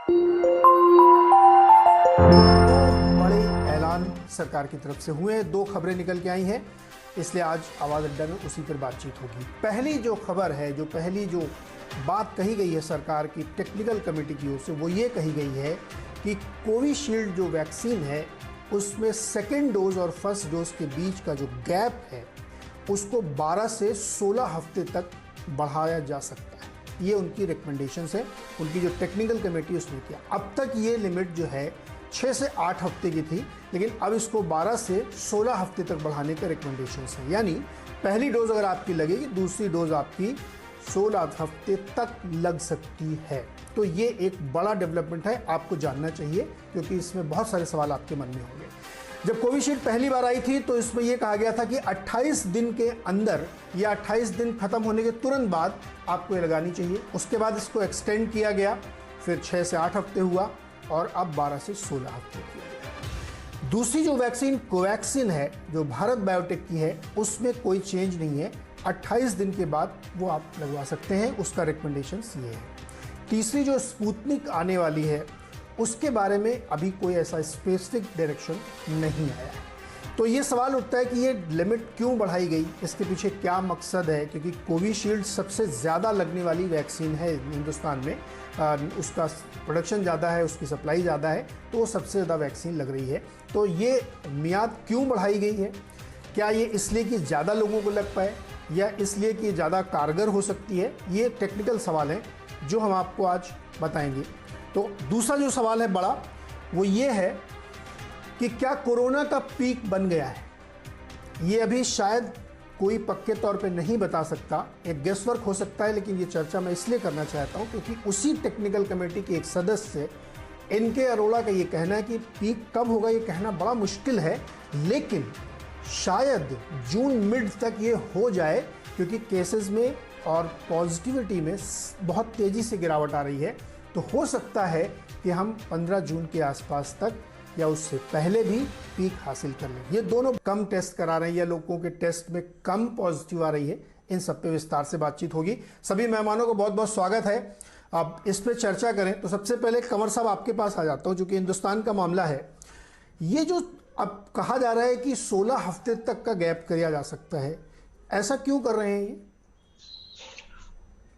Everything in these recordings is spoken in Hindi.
दो बड़े ऐलान सरकार की तरफ से हुए हैं, दो खबरें निकल के आई हैं, इसलिए आज आवाज़ अड्डा में उसी पर बातचीत होगी। पहली जो खबर है, पहली जो बात कही गई है सरकार की टेक्निकल कमेटी की ओर से, वो ये कही गई है कि कोविशील्ड जो वैक्सीन है उसमें सेकेंड डोज और फर्स्ट डोज के बीच का जो गैप है उसको 12 से 16 हफ्ते तक बढ़ाया जा सकता है। ये उनकी रिकमेंडेशंस है, उनकी जो टेक्निकल कमेटी उसने किया। अब तक ये लिमिट जो है 6 से 8 हफ्ते की थी, लेकिन अब इसको 12 से 16 हफ्ते तक बढ़ाने के रिकमेंडेशंस हैं। यानी पहली डोज अगर आपकी लगेगी, दूसरी डोज आपकी 16 हफ्ते तक लग सकती है। तो ये एक बड़ा डेवलपमेंट है, आपको जानना चाहिए, क्योंकि इसमें बहुत सारे सवाल आपके मन में होंगे। जब कोविशील्ड पहली बार आई थी तो इसमें यह कहा गया था कि 28 दिन के अंदर या 28 दिन खत्म होने के तुरंत बाद आपको ये लगानी चाहिए। उसके बाद इसको एक्सटेंड किया गया, फिर 6 से 8 हफ्ते हुआ और अब 12 से 16 हफ्ते किया गया। दूसरी जो वैक्सीन कोवैक्सिन है, जो भारत बायोटेक की है, उसमें कोई चेंज नहीं है। 28 दिन के बाद वो आप लगवा सकते हैं, उसका रिकमेंडेशंस ये है। तीसरी जो स्पुतनिक आने वाली है उसके बारे में अभी कोई ऐसा स्पेसिफिक डायरेक्शन नहीं आया है। तो ये सवाल उठता है कि ये लिमिट क्यों बढ़ाई गई, इसके पीछे क्या मकसद है, क्योंकि कोविशील्ड सबसे ज़्यादा लगने वाली वैक्सीन है हिंदुस्तान में, उसका प्रोडक्शन ज़्यादा है, उसकी सप्लाई ज़्यादा है, तो वो सबसे ज़्यादा वैक्सीन लग रही है। तो ये मियाद क्यों बढ़ाई गई है? क्या ये इसलिए कि ज़्यादा लोगों को लग पाए या इसलिए कि ज़्यादा कारगर हो सकती है? ये टेक्निकल सवाल हैं जो हम आपको आज बताएंगे। तो दूसरा जो सवाल है बड़ा, वो ये है कि क्या कोरोना का पीक बन गया है? ये अभी शायद कोई पक्के तौर पे नहीं बता सकता, एक गेसवर्क हो सकता है, लेकिन ये चर्चा मैं इसलिए करना चाहता हूँ क्योंकि उसी टेक्निकल कमेटी के एक सदस्य एनके अरोड़ा का ये कहना है कि पीक कब होगा ये कहना बड़ा मुश्किल है, लेकिन शायद जून मिड तक ये हो जाए, क्योंकि केसेस में और पॉजिटिविटी में बहुत तेज़ी से गिरावट आ रही है। तो हो सकता है कि हम 15 जून के आसपास तक या उससे पहले भी पीक हासिल कर लें। ये दोनों कम टेस्ट करा रहे हैं या लोगों के टेस्ट में कम पॉजिटिव आ रही है, इन सब पे विस्तार से बातचीत होगी। सभी मेहमानों को बहुत बहुत स्वागत है। अब इस पे चर्चा करें तो सबसे पहले कंवर साहब आपके पास आ जाता हूँ, जो कि हिंदुस्तान का मामला है। ये जो अब कहा जा रहा है कि 16 हफ्ते तक का गैप किया जा सकता है, ऐसा क्यों कर रहे हैं ये?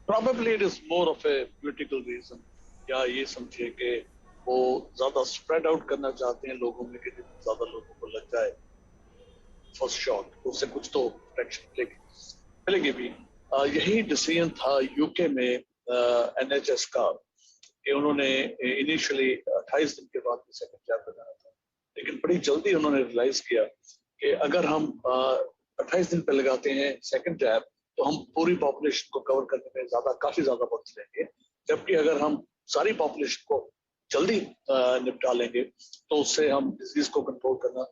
Probably it is more of a political reason, या ये समझिए कि वो ज्यादा स्प्रेड आउट करना चाहते हैं लोगों में, कि ज्यादा लोगों को लग जाए फर्स्ट शॉट, उससे कुछ तो प्रोटेक्शन मिलेगी भी। यही डिसीजन था यूके में एनएचएस का, कि उन्होंने इनिशियली 28 दिन के बाद सेकंड जैब लगाया था, लेकिन बड़ी जल्दी उन्होंने रियलाइज किया कि अगर हम 28 दिन पे लगाते हैं सेकंड जैब तो हम पूरी पॉपुलेशन को कवर करने में काफी ज्यादा वक्त लेंगे, जबकि अगर हम सारी पॉपुलेशन को जल्दी निपटा लेंगे तो उससे हम डिजीज को कंट्रोल करना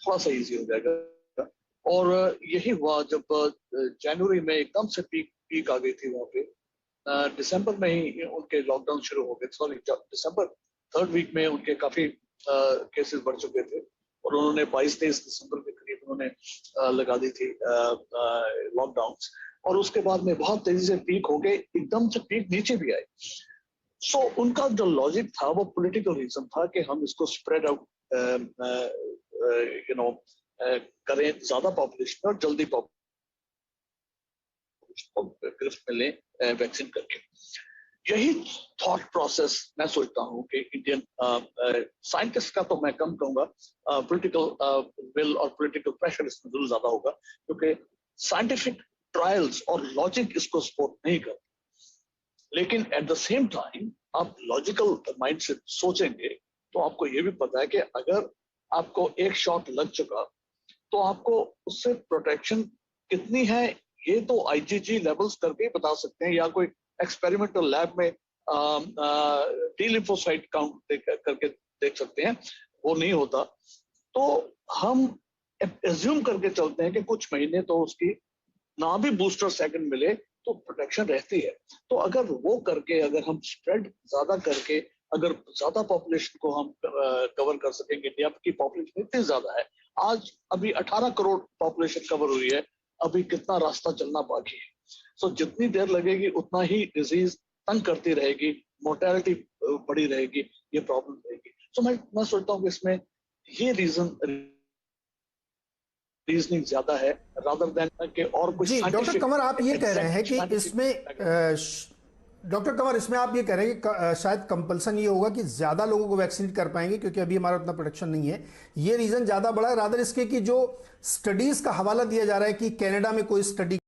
थोड़ा सा इजी हो जाएगा। और यही हुआ जब जनवरी में एकदम से पीक आ गई थी वहां पे। दिसंबर में ही उनके लॉकडाउन शुरू हो गए, सॉरी दिसंबर 3rd वीक में उनके काफी केसेस बढ़ चुके थे और उन्होंने 22-23 दिसंबर के करीब उन्होंने लगा दी थी लॉकडाउन, और उसके बाद में बहुत तेजी से पीक हो गए, एकदम से पीक नीचे भी आए। सो उनका जो लॉजिक था वो पॉलिटिकल रीजन था कि हम इसको स्प्रेड आउट करें ज्यादा पॉपुलेशन और जल्दी पॉपुलेशन को गिरफ्त में लें वैक्सीन करके। यही थॉट प्रोसेस मैं सोचता हूँ कि इंडियन साइंटिस्ट का तो मैं कम कहूंगा, पॉलिटिकल विल और पॉलिटिकल प्रेशर इसमें जरूर ज्यादा होगा, क्योंकि साइंटिफिक ट्रायल्स और लॉजिक इसको सपोर्ट नहीं करते। लेकिन एट द सेम टाइम आप लॉजिकल माइंड से सोचेंगे तो आपको ये भी पता है कि अगर आपको एक शॉट लग चुका तो आपको उससे प्रोटेक्शन कितनी है ये तो आईजीजी लेवल्स करके ही बता सकते हैं, या कोई एक्सपेरिमेंटल लैब में टी लिम्फोसाइट काउंट करके देख सकते हैं, वो नहीं होता। तो हम एज्यूम करके चलते हैं कि कुछ महीने तो उसकी ना भी बूस्टर सेकंड मिले तो प्रोटेक्शन रहती है। तो अगर वो करके, अगर हम स्प्रेड ज्यादा करके, अगर ज्यादा पॉपुलेशन को हम कवर कर सकेंगे, इंडिया की पॉपुलेशन इतनी ज्यादा है, आज अभी 18 करोड़ पॉपुलेशन कवर हुई है, अभी कितना रास्ता चलना बाकी है। सो जितनी देर लगेगी उतना ही डिजीज तंग करती रहेगी, मोर्टेलिटी बड़ी रहेगी, ये प्रॉब्लम रहेगी। तो मैं सोचता हूँ कि इसमें ये रीजनिंग ज्यादा है रादर देन कि और कुछ जी डॉक्टर साइंटिफिक कंवर, आप ये कह रहे हैं कि इसमें साइंटिफिक डॉक्टर कंवर, इसमें आप ये कह रहे हैं कि शायद कंपल्सन ये होगा कि ज़्यादा लोगों को वैक्सीनेट कर पाएंगे क्योंकि अभी हमारा उतना प्रोडक्शन नहीं है। ये रीज़न ज़्यादा बड़ा है रादर इसके कि जो स्टडीज़ का हवाला दिया जा रहा है कि कनाडा में कोई स्टडी